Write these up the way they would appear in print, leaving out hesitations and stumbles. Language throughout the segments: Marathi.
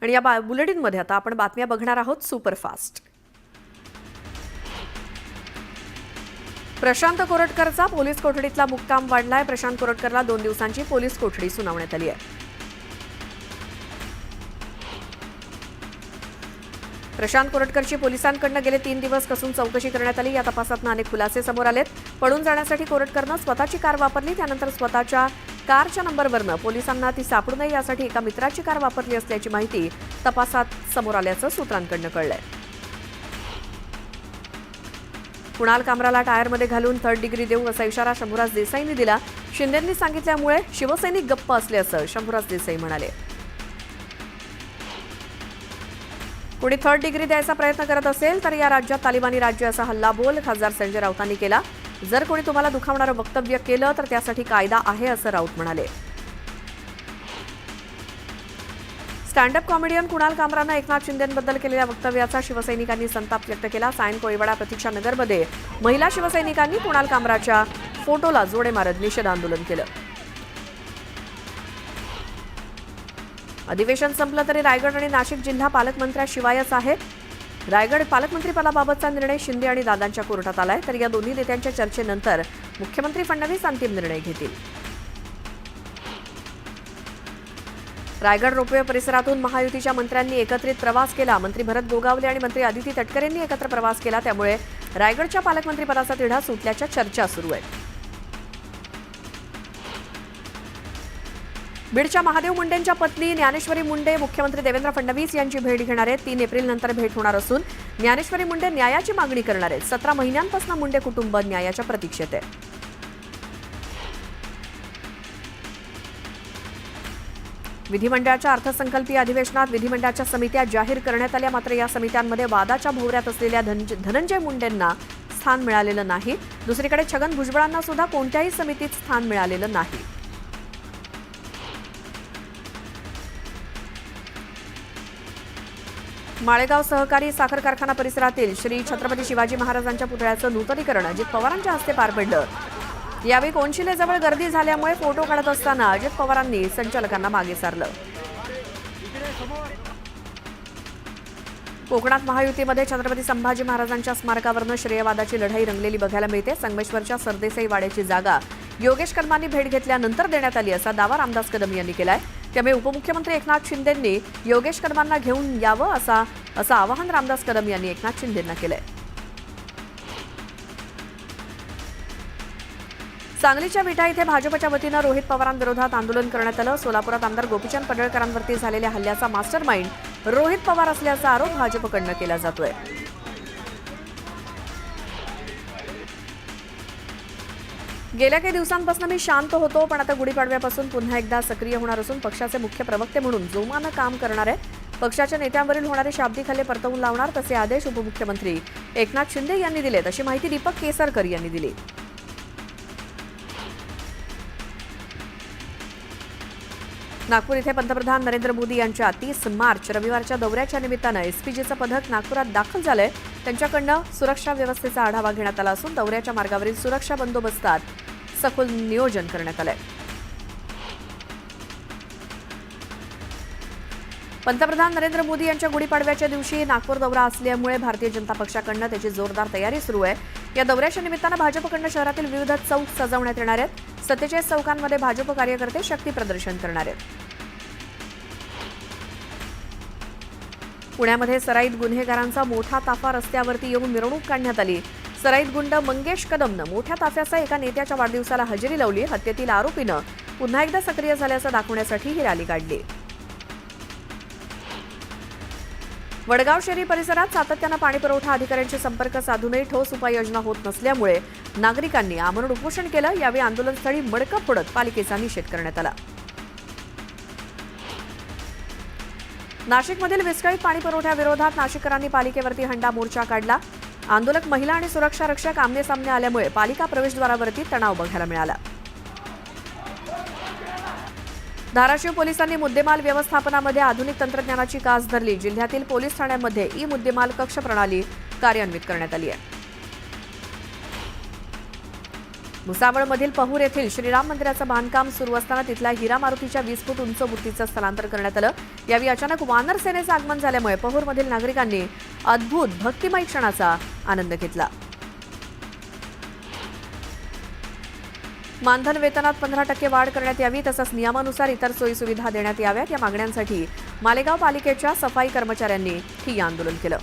आणि या बुलेटिनमध्ये आता आपण बातम्या बघणार आहोत सुपरफास्ट। प्रशांत कोरटकरचा पोलीस कोठडीतला मुक्काम वाढलाय। प्रशांत कोरटकरला 2 दिवसांची पोलीस कोठडी सुनावण्यात आली आहे। प्रशांत कोरटकरची पोलिसांकडून गेले 3 दिवस कसून चौकशी करण्यात आली। या तपासातून अनेक खुलासे समोर आलेत। पळून जाण्यासाठी कोरटकरनं स्वतःची कार वापरली, त्यानंतर स्वतःच्या कारच्या नंबरवरनं पोलिसांना ती सापडू नये यासाठी एका मित्राची कार वापरली असल्याची माहिती तपासात समोर आल्याचं सूत्रांकडून कळलंय। कुणाल कामराला टायरमध्ये घालून 3rd डिग्री देऊ असा इशारा शंभूराज देसाईंनी दिला। शिंदेंनी सांगितल्यामुळे शिवसैनिक गप्प असल्याचं शंभूराज देसाई म्हणाले। कोणी 3rd डिग्री द्यायचा प्रयत्न करत असेल तर या राज्यात तालिबानी राज्य असा हल्लाबोल खासदार संजय राऊतांनी केला। जर कोणी तुम्हाला दुखावणारं वक्तव्य केलं तर त्यासाठी कायदा आहे असं राऊत म्हणाले। स्टँडअप कॉमेडियन कुणाल कामरानं एकनाथ शिंदेंबद्दल केलेल्या वक्तव्याचा शिवसैनिकांनी संताप व्यक्त केला। सायन कोळीवाडा प्रतीक्षा नगरमध्ये महिला शिवसैनिकांनी कुणाल कामराच्या फोटोला जोडे मारत निषेध आंदोलन केलं। अधिवेशन संपलं तरी रायगड आणि नाशिक जिल्हा पालकमंत्र्याशिवायच आहे। रायगड पालकमंत्रीपदाबाबतचा निर्णय शिंदे आणि दादांच्या कोर्टात आलाय, तर या दोन्ही नेत्यांच्या चर्चेनंतर मुख्यमंत्री फडणवीस अंतिम निर्णय घेतील। रायगड रोपवे परिसरातून महायुतीच्या मंत्र्यांनी एकत्रित प्रवास केला। मंत्री भरत गोगावले आणि मंत्री अदिती तटकरेंनी एकत्र प्रवास केला, त्यामुळे रायगडच्या पालकमंत्रीपदाचा तिढा सुटल्याच्या चर्चा सुरू आहेत। बीडच्या महादेव मुंडेंच्या पत्नी ज्ञानेश्वरी मुंडे मुख्यमंत्री देवेंद्र फडणवीस यांची भेट घेणार आहेत। 3 एप्रिलनंतर भेट होणार असून ज्ञानेश्वरी मुंडे न्यायाची मागणी करणार आहेत। 17 महिन्यांपासून मुंडे कुटुंब न्यायाच्या प्रतीक्षेत आहे। विधिमंडळाच्या अर्थसंकल्पीय अधिवेशनात विधिमंडळाच्या समित्या जाहीर करण्यात आल्या, मात्र या समित्यांमध्ये वादाच्या भोवऱ्यात असलेल्या धनंजय मुंडेंना स्थान मिळालेलं नाही। दुसरीकडे छगन भुजबळांना सुद्धा कोणत्याही समितीत स्थान मिळालेलं नाही। माळेगाव सहकारी साखर कारखाना परिसरातील श्री छत्रपती शिवाजी महाराजांच्या पुतळ्याचं नूतनीकरण अजित पवारांच्या हस्ते पार पडलं। यावेळी कोनशिलेजवळ गर्दी झाल्यामुळे फोटो काढत असताना अजित पवारांनी संचालकांना मागे सारलं। कोकणात महायुतीमध्ये छत्रपती संभाजी महाराजांच्या स्मारकावरनं श्रेयवादाची लढाई रंगलेली बघायला मिळते। संगमेश्वरच्या सरदेसाई वाड्याची जागा योगेश कदमांनी भेट घेतल्यानंतर देण्यात आली असा दावा रामदास कदम यांनी केलाय। त्यामुळे उपमुख्यमंत्री एकनाथ शिंदेंनी योगेश कदमांना घेऊन यावं असं आवाहन रामदास कदम यांनी एकनाथ शिंदेंना केलंय। सांगलीच्या विटा इथे भाजपच्या वतीनं रोहित पवारांविरोधात आंदोलन करण्यात आलं। सोलापुरात आमदार गोपीचंद पडळकरांवरती झालेल्या हल्ल्याचा मास्टरमाइंड रोहित पवार असल्याचा आरोप भाजपकडून केला जातोय। गेल्या काही दिवसांपासून मी शांत होतो, पण आता गुढीपाडव्यापासून पुन्हा एकदा सक्रिय होणार असून पक्षाचे मुख्य प्रवक्ते म्हणून जोमानं काम करणार आहे। पक्षाच्या नेत्यांवरील होणारे शाब्दिक हल्ले परतवून लावणार, तसे आदेश उपमुख्यमंत्री एकनाथ शिंदे यांनी दिलेत, अशी माहिती दीपक केसरकर यांनी दिली। नागपूर इथे पंतप्रधान नरेंद्र मोदी यांच्या 30 मार्च रविवारच्या दौऱ्याच्या निमित्तानं एसपीजीचं पथक नागपुरात दाखल झालंय। त्यांच्याकडनं सुरक्षा व्यवस्थेचा आढावा घेण्यात आला असून दौऱ्याच्या मार्गावरील सुरक्षा बंदोबस्तात सखोल नियोजन करण्यात आलंय। पंतप्रधान नरेंद्र मोदी यांच्या गुढीपाडव्याच्या दिवशी नागपूर दौरा असल्यामुळे भारतीय जनता पक्षाकडनं त्याची जोरदार तयारी सुरू आहे। या दौऱ्याच्या निमित्तानं भाजपकडनं शहरातील विविध चौक सजवण्यात येणार आहेत। 47 चौकांमध्ये भाजप कार्यकर्ते शक्ती प्रदर्शन करणार आहेत। पुण्यामध्ये सराईत गुन्हेगारांचा मोठा ताफा रस्त्यावरती येऊन मिरवणूक काढण्यात आली। सराईत गुंड मंगेश कदमनं मोठ्या ताफ्यासह एका नेत्याच्या वाढदिवसाला हजेरी लावली। हत्येतील आरोपीनं पुन्हा एकदा सक्रिय झाल्याचं दाखवण्यासाठी ही रॅली काढली। वडगाव शहरी परिसरात सातत्यानं पाणीपुरवठा अधिकाऱ्यांशी संपर्क साधूनही ठोस उपाययोजना होत नसल्यामुळे नागरिकांनी आमरण उपोषण केलं। यावेळी आंदोलनस्थळी मडकं फोडत पालिकेचा निषेध करण्यात आला। नाशिकमधील विस्कळीत पाणीपुरवठ्याविरोधात नाशिककरांनी पालिकेवरती हंडा मोर्चा काढला। आंदोलक महिला आणि सुरक्षा रक्षक आमने सामने आल्यामुळे पालिका प्रवेशद्वारावरती तणाव बघायला मिळाला। धाराशिव पोलिसांनी मुद्देमाल व्यवस्थापनामध्ये आधुनिक तंत्रज्ञानाची कास धरली। जिल्ह्यातील पोलीस ठाण्यांमध्ये ई-मुद्देमाल कक्ष प्रणाली कार्यान्वित करण्यात आली आहे। भुसावळमधील पहूर येथील श्रीराम मंदिराचं बांधकाम सुरू असताना तिथल्या हिरा मारुतीच्या 20 फूट उंच मूर्तीचं स्थलांतर करण्यात आलं. यावेळी अचानक वानर सेनेचं आगमन झाल्यामुळे पहूरमधील नागरिकांनी अद्भुत भक्तिमय क्षणाचा आनंद घेतला. मानधन वेतनात 15% वाढ करण्यात यावी तसंच नियमानुसार इतर सोयीसुविधा देण्यात याव्यात या मागण्यांसाठी मालेगाव पालिकेच्या सफाई कर्मचाऱ्यांनी ठिय्या आंदोलन केलं.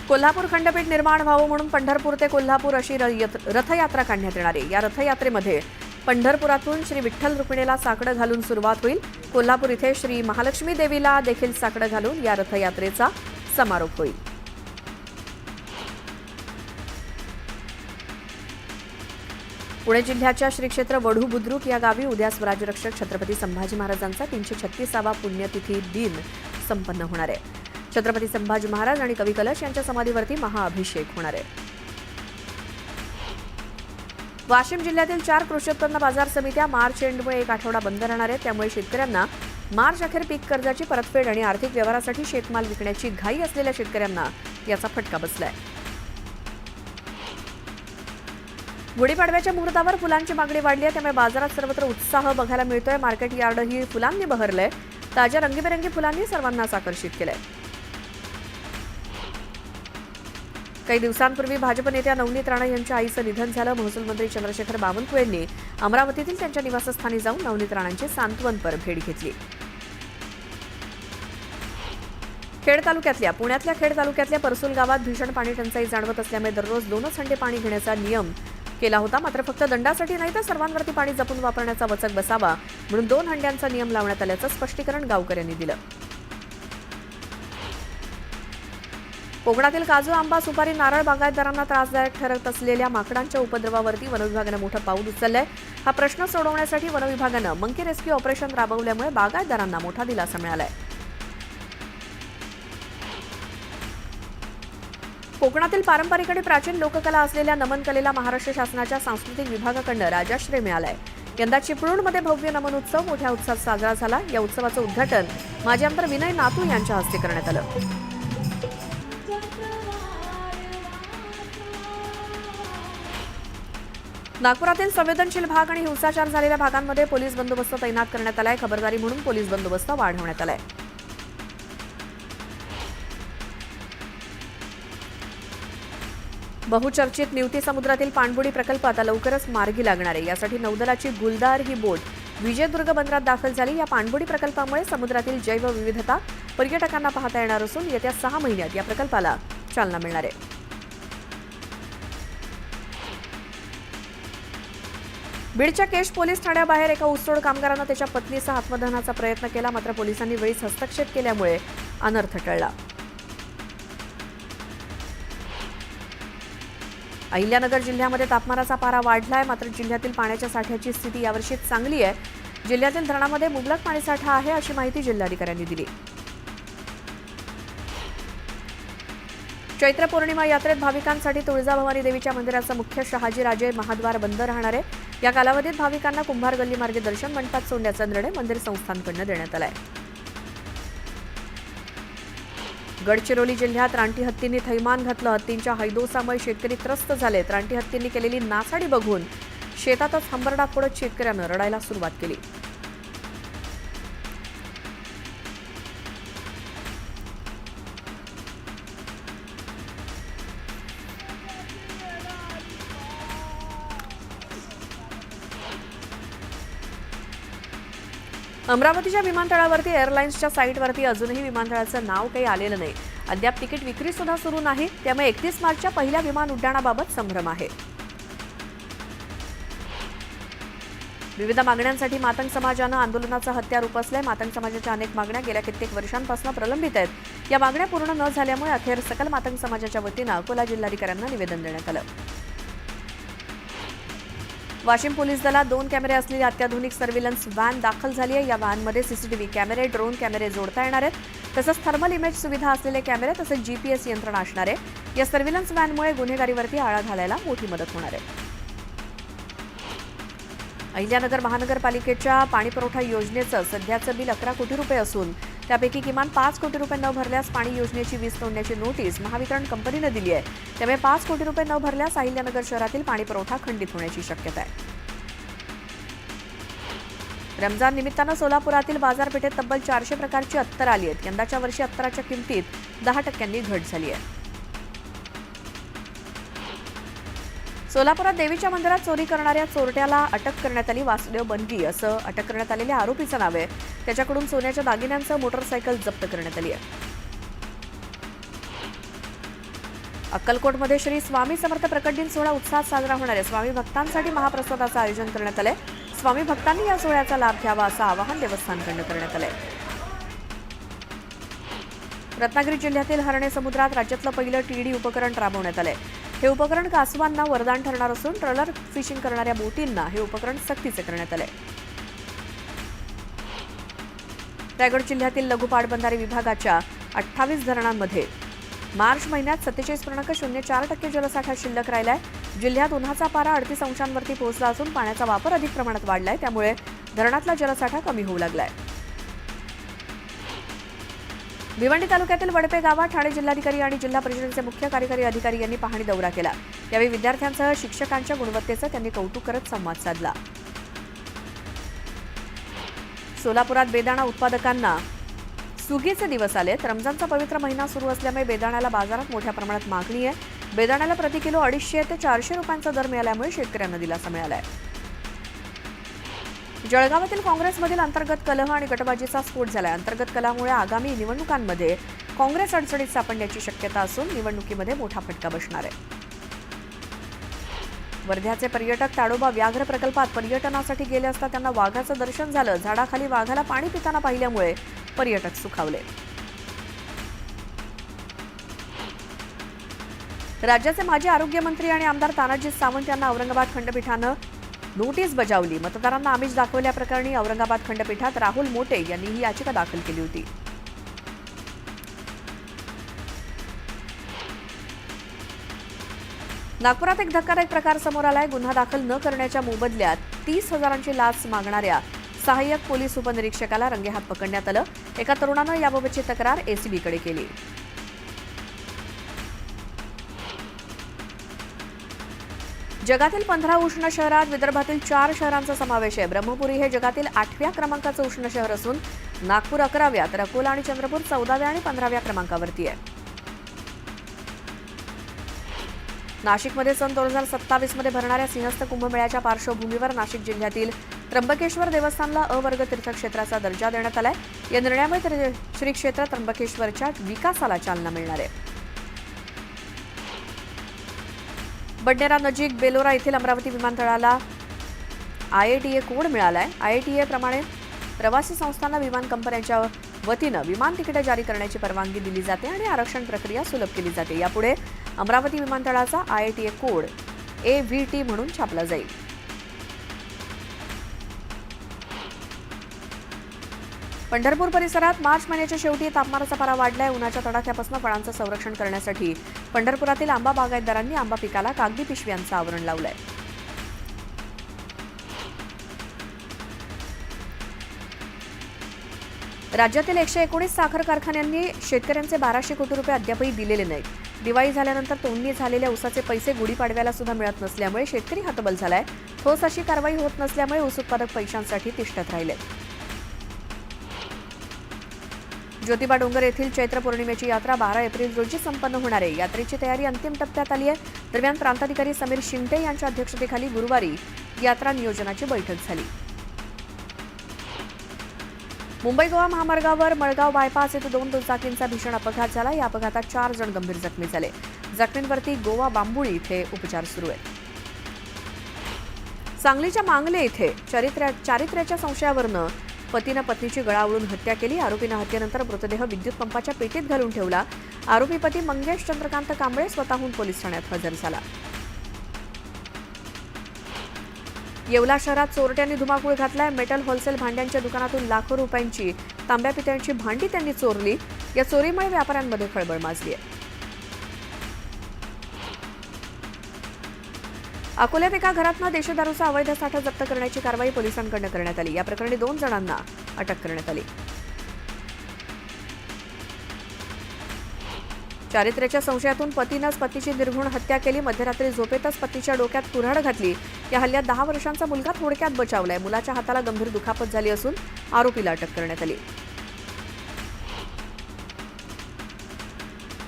कोल्हापूर खंडपीठ निर्माण व्हावं म्हणून पंढरपूर ते कोल्हापूर अशी रथयात्रा काढण्यात येणार आहे. या रथयात्रेमध्ये पंढरपुरातून श्री विठ्ठल रुक्मिणीला साकडं घालून सुरुवात होईल. कोल्हापूर इथे श्री महालक्ष्मी देवीला देखील साकडं घालून या रथयात्रेचा समारोप होईल. पुणे जिल्ह्याच्या श्री क्षेत्र वढू बुद्रुक या गावी उद्या स्वराज्यरक्षक छत्रपती संभाजी महाराजांचा 336वा पुण्यतिथी दिन संपन्न होणार आहे. छत्रपती संभाजी महाराज आणि कवी कलश यांच्या समाधीवरती महाअभिषेक होणार आहे. वाशिम जिल्ह्यातील 4 कृषी उत्पन्न बाजार समित्या मार्च एंडमुळे 1 आठवडा बंद राहणार आहेत. त्यामुळे शेतकऱ्यांना मार्च अखेर पीक कर्जाची परतफेड आणि आर्थिक व्यवहारासाठी शेतमाल विकण्याची घाई असलेल्या शेतकऱ्यांना याचा फटका बसलाय. गुढीपाडव्याच्या मुहूर्तावर फुलांची मागणी वाढली आहे. त्यामुळे बाजारात सर्वत्र उत्साह बघायला मिळतोय. मार्केट यार्डही फुलांनी बहरलंय. ताज्या रंगीबेरंगी फुलांनी सर्वांनाच आकर्षित केलंय. काही दिवसांपूर्वी भाजप नेत्या नवनीत राणा यांच्या आईचं निधन झालं. महसूल मंत्री चंद्रशेखर बावनकुळे यांनी अमरावतीतील त्यांच्या निवासस्थानी जाऊन नवनीत राणांची सांत्वनपर भेट घेतली. पुण्यातल्या खेड तालुक्यातल्या परसूल गावात भीषण पाणी टंचाई जाणवत असल्यामुळे दररोज 2च हंडे पाणी घेण्याचा नियम केला होता. मात्र फक्त दंडासाठी नाही तर सर्वांवरती पाणी जपून वापरण्याचा वचक बसावा म्हणून 2 हंड्यांचा नियम लावण्यात आल्याचं स्पष्टीकरण गावकऱ्यांनी दिलं. कोकणातील काजू, आंबा, सुपारी, नारळ बागायतदारांना त्रासदायक ठरत असलेल्या माकडांच्या उपद्रवावरती वनविभागानं मोठं पाऊल उचललंय. हा प्रश्न सोडवण्यासाठी वनविभागानं मंकी रेस्क्यू ऑपरेशन राबवल्यामुळे बागायतदारांना मोठा दिलासा मिळालाय. कोकणातील पारंपरिक आणि प्राचीन लोककला असलेल्या नमन कलेला महाराष्ट्र शासनाच्या सांस्कृतिक विभागाकडून राजाश्रय मिळालाय. यंदा चिपळूणमध्ये भव्य नमन उत्सव मोठ्या उत्साहात साजरा झाला. या उत्सवाचं उद्घाटन माजी आमदार विनय नातू यांच्या हस्ते करण्यात आलं. नागपुरातील संवेदनशील भाग आणि हिंसाचार झालेल्या भागांमध्ये पोलीस बंदोबस्त तैनात करण्यात आलाय. खबरदारी म्हणून पोलीस बंदोबस्त वाढवण्यात आलाय. बहुचर्चित निवती समुद्रातील पाणबुडी प्रकल्प आता लवकरच मार्गी लागणार आहे. यासाठी नौदलाची गुलदार ही बोट विजयदुर्ग बंदरात दाखल झाली. या पाणबुडी प्रकल्पामुळे समुद्रातील जैवविविधता पर्यटकांना पाहता येणार असून येत्या 6 महिन्यात या प्रकल्पाला चालना मिळणार आहे. बीडच्या केश पोलीस ठाण्याबाहेर एका ऊसतोड कामगारानं त्याच्या पत्नीचा आत्मदहनाचा प्रयत्न केला. मात्र पोलिसांनी वेळीच हस्तक्षेप केल्यामुळे अनर्थ टळला. अहिल्यानगर जिल्ह्यामध्ये तापमानाचा पारा वाढलाय. मात्र जिल्ह्यातील पाण्याच्या साठ्याची स्थिती यावर्षी चांगली आहे. जिल्ह्यातील धरणामध्ये मुबलक पाणीसाठा आहे अशी माहिती जिल्हाधिकाऱ्यांनी दिली. चैत्र पौर्णिमा यात्रेत भाविकांसाठी तुळजाभवानी देवीच्या मंदिराचं मुख्य शहाजीराजे महाद्वार बंद राहणार आहे. या कालावधीत भाविकांना कुंभार गल्ली मार्गे दर्शन मंडपात सोडण्याचा निर्णय मंदिर संस्थानकडून देण्यात आलाय. गडचिरोली जिल्ह्यात रानटी हत्तींनी थैमान घातलं. हत्तींच्या हैदोसामुळे शेतकरी त्रस्त झालेत. रानटी हत्तींनी केलेली नासाडी बघून शेतातच हंबरडा फोडत शेतकऱ्यानं रडायला सुरुवात केली. अमरावतीच्या विमानतळावरती एअरलाईन्सच्या साईटवरती अजूनही विमानतळाचं नाव काही आलेलं नाही. अद्याप तिकीट विक्री सुद्धा सुरू नाही. त्यामुळे 31 मार्चच्या पहिल्या विमान उड्डाणाबाबत संभ्रम आहे. विविध मागण्यांसाठी मातंग समाजानं आंदोलनाचं हत्यार उपसलंय. मातंग समाजाच्या अनेक मागण्या गेल्या कित्येक वर्षांपासून प्रलंबित आहेत. या मागण्या पूर्ण न झाल्यामुळे अखेर सकल मातंग समाजाच्या वतीनं अकोला जिल्हाधिकाऱ्यांना निवेदन देण्यात आलं. वाशिम पोलीस दलात 2 कॅमेरे असलेली अत्याधुनिक सर्व्हिलन्स व्हॅन दाखल झाली आहे. या व्हॅनमध्ये सीसीटीव्ही कॅमेरे, ड्रोन कॅमेरे जोडता येणार आहेत. तसंच थर्मल इमेज सुविधा असलेले कॅमेरे तसंच जीपीएस यंत्रणा असणार आहे. या सर्व्हिलन्स व्हॅनमुळे गुन्हेगारीवरती आळा घालायला मोठी मदत होणार आहे. अहिल्यानगर महानगरपालिकेच्या पाणीपुरवठा योजनेचं सध्याचं बिल 11 कोटी रुपये असून त्यापैकी किमान 5 कोटी रुपये न भरल्यास पाणी योजनेची वीज तोडण्याची नोटीस महावितरण कंपनीनं दिली आहे. त्यामुळे 5 कोटी रुपये न भरल्यास अहिल्यानगर शहरातील पाणी पुरवठा खंडित होण्याची शक्यता आहे. रमजान निमित्तानं सोलापुरातील बाजारपेठेत तब्बल 400 प्रकारची अत्तर आली आहेत. यंदाच्या वर्षी अत्तराच्या किमतीत 10% घट झाली आहे. सोलापुरात देवीच्या मंदिरात चोरी करणाऱ्या चोरट्याला अटक करण्यात आली. वासुदेव बनगी असं अटक करण्यात आलेल्या आरोपीचं नाव आहे. त्याच्याकडून सोन्याच्या दागिन्यांसह मोटरसायकल जप्त करण्यात आली आहे. अक्कलकोटमध्ये श्री स्वामी समर्थ प्रकट दिन सोहळा उत्साहात साजरा होणार आहे. स्वामी भक्तांसाठी महाप्रसादाचं आयोजन करण्यात आलंय. स्वामी भक्तांनी या सोहळ्याचा लाभ घ्यावा असं आवाहन देवस्थानकडून करण्यात आलंय. रत्नागिरी जिल्ह्यातील हर्णे समुद्रात राज्यातलं पहिलं टीडी उपकरण राबवण्यात आलंय. हे उपकरण कासवांना वरदान ठरणार असून ट्रॉलर फिशिंग करणाऱ्या बोटींना हे उपकरण सक्तीचे करण्यात आलंय. रायगड जिल्ह्यातील लघु पाटबंधारे विभागाच्या 28 धरणांमध्ये मार्च महिन्यात 47.04% जलसाठा शिल्लक राहिलाय. जिल्ह्यात उन्हाचा पारा 38 अंशांवरती पोहोचला असून पाण्याचा वापर अधिक प्रमाणात वाढलाय. त्यामुळे धरणातला जलसाठा कमी होऊ लागलाय. भिवंडी तालुक्यातील वडपे गावात ठाणे जिल्हाधिकारी आणि जिल्हा परिषदेचे मुख्य कार्यकारी अधिकारी यांनी पाहणी दौरा केला. यावेळी विद्यार्थ्यांसह शिक्षकांच्या गुणवत्तेचं त्यांनी कौतुक करत संवाद साधला. सोलापुरात बेदाणा उत्पादकांना सुगीचे दिवस आलेत. रमजानचा पवित्र महिना सुरू असल्यामुळे बेदाण्याला बाजारात मोठ्या प्रमाणात मागणी आहे. बेदाण्याला प्रति किलो 250 ते 400 रुपयांचा दर मिळाल्यामुळे शेतकऱ्यांना दिलासा मिळाला आहे. जळगावातील काँग्रेसमधील अंतर्गत कलह आणि गटबाजीचा स्फोट झालाय. अंतर्गत कलहामुळे आगामी निवडणुकांमध्ये काँग्रेस अडचणीत सापडण्याची शक्यता असून निवडणुकीमध्ये मोठा फटका बसणार आहे. वर्ध्याचे पर्यटक ताडोबा व्याघ्र प्रकल्पात पर्यटनासाठी गेले असता त्यांना वाघाचं दर्शन झालं. झाडाखाली वाघाला पाणी पिताना पाहिल्यामुळे पर्यटक सुखावले. राज्याचे माजी आरोग्यमंत्री आणि आमदार तानाजी सावंत यांना औरंगाबाद खंडपीठानं नोटीस बजावली. मतदारांना आमिष दाखवल्याप्रकरणी औरंगाबाद खंडपीठात राहुल मोटे यांनी ही याचिका दाखल केली होती. नागपुरात एक धक्कादायक प्रकार समोर आलाय. गुन्हा दाखल न करण्याच्या मोबदल्यात 30,000ची लाच मागणाऱ्या सहाय्यक पोलीस उपनिरीक्षकाला रंगेहात पकडण्यात आलं. एका तरुणानं याबाबतची तक्रार एसीबीकडे केली. जगातील 15 उष्ण शहरात विदर्भातील 4 शहरांचा समावेश आहे. ब्रह्मपुरी हे जगातील 8व्या क्रमांकाचं उष्ण शहर असून नागपूर 11व्या, तर अकोला आणि चंद्रपूर 14व्या आणि 15व्या क्रमांकावरती आहे. नाशिकमध्ये सन 2027 मध्ये भरणाऱ्या सिंहस्थ कुंभमेळ्याच्या पार्श्वभूमीवर नाशिक जिल्ह्यातील त्र्यंबकेश्वर देवस्थानला अवर्ग तीर्थक्षेत्राचा दर्जा देण्यात आलाय. या निर्णयामुळे श्री क्षेत्र त्र्यंबकेश्वरच्या विकासाला चालना मिळणार आहे. बडनेरा नजीक बेलोरा येथील अमरावती विमानतळाला IATA कोड मिळालाय. IATA प्रमाणे प्रवासी संस्थांना विमान कंपन्यांच्या वतीनं विमान तिकिटे जारी करण्याची परवानगी दिली जाते आणि आरक्षण प्रक्रिया सुलभ केली जाते. यापुढे अमरावती विमानतळाचा IATA कोड AVT म्हणून छापला जाईल. पंढरपूर परिसरात मार्च महिन्याच्या शेवटी तापमानाचा पारा वाढलाय. उन्हाच्या तडाख्यापासून फळांचं संरक्षण करण्यासाठी पंढरपुरातील आंबा बागायतदारांनी आंबा पिकाला कागदी पिशव्यांचं आवरण लावलंय. राज्यातील 119 साखर कारखान्यांनी शेतकऱ्यांचे 1200 कोटी रुपये अद्यापही दिलेले नाहीत. दिवाळी झाल्यानंतर तोडणी झालेल्या ऊसाचे पैसे गुढीपाडव्याला सुद्धा मिळत नसल्यामुळे शेतकरी हतबल झालाय. ठोस अशी कारवाई होत नसल्यामुळे ऊस उत्पादक पैशांसाठी तिष्ठत राहिले. ज्योतिबा डोंगर येथील चैत्र पौर्णिमेची यात्रा 12 एप्रिल रोजी संपन्न होणार आहे. यात्रेची तयारी अंतिम टप्प्यात आली आहे. दरम्यान प्रांताधिकारी समीर शिंदे यांच्या अध्यक्षतेखाली गुरुवारी यात्रा नियोजनाची बैठक झाली. मुंबई गोवा महामार्गावर मळगाव बायपास येथे 2 दुचाकींचा भीषण अपघात झाला. या अपघातात 4 जण गंभीर जखमी झाले. जखमींवरती गोवा बांबुळी इथे उपचार सुरू आहेत. सांगलीच्या मांगले इथे चारित्र्याच्या संशयावरनं पतीनं पत्नीची गळावळून हत्या केली. आरोपीनं हत्येनंतर मृतदेह विद्युत पंपाच्या पेटीत घालून ठेवला. आरोपी पती मंगेश चंद्रकांत कांबळे स्वतःहून पोलीस ठाण्यात हजर झाला. येवला शहरात चोरट्यांनी धुमाकूळ घातलाय. मेटल होलसेल भांड्यांच्या दुकानातून लाखो रुपयांची तांब्या पितळाची भांडी त्यांनी चोरली. या चोरीमुळे व्यापाऱ्यांमध्ये खळबळ माजली आहे. अकोल्यात एका घरातनं देशदारूचा अवैध साठा जप्त करण्याची कारवाई पोलिसांकडून करण्यात आली. या प्रकरणी 2 जणांना अटक करण्यात आली. चारित्र्याच्या संशयातून पतीनंच पतीची निर्घृण हत्या केली. मध्यरात्री झोपेतच पतीच्या डोक्यात कुऱ्हाड घातली. या हल्ल्यात 10 वर्षांचा मुलगा थोडक्यात बचावलाय. मुलाच्या हाताला गंभीर दुखापत झाली असून आरोपीला अटक करण्यात आली.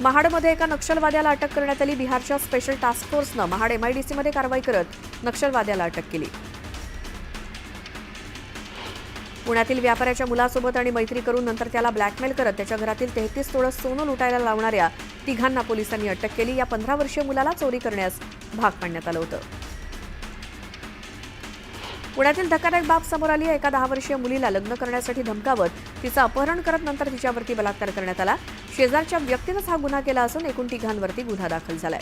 महाडमध्ये एका नक्षलवाद्याला अटक करण्यात आली. बिहारच्या स्पेशल टास्क फोर्सनं महाड एमआयडीसीमध्ये कारवाई करत नक्षलवाद्याला अटक केली. पुण्यातील व्यापाऱ्याच्या मुलासोबत आणि मैत्री करून नंतर त्याला ब्लॅकमेल करत त्याच्या घरातील 33 तोळं सोनं लुटायला लावणाऱ्या तिघांना पोलिसांनी अटक केली. या 15 वर्षीय मुलाला चोरी करण्यास भाग पाडण्यात आलं होतं. पुण्यातील धक्कादायक बाब समोर आली. एका 10 वर्षीय मुलीला लग्न करण्यासाठी धमकावत तिचं अपहरण करत नंतर तिच्यावरती बलात्कार करण्यात आला. शेजारच्या व्यक्तीनंच हा गुन्हा केला असून एकूण तिघांवरती गुन्हा दाखल झालाय.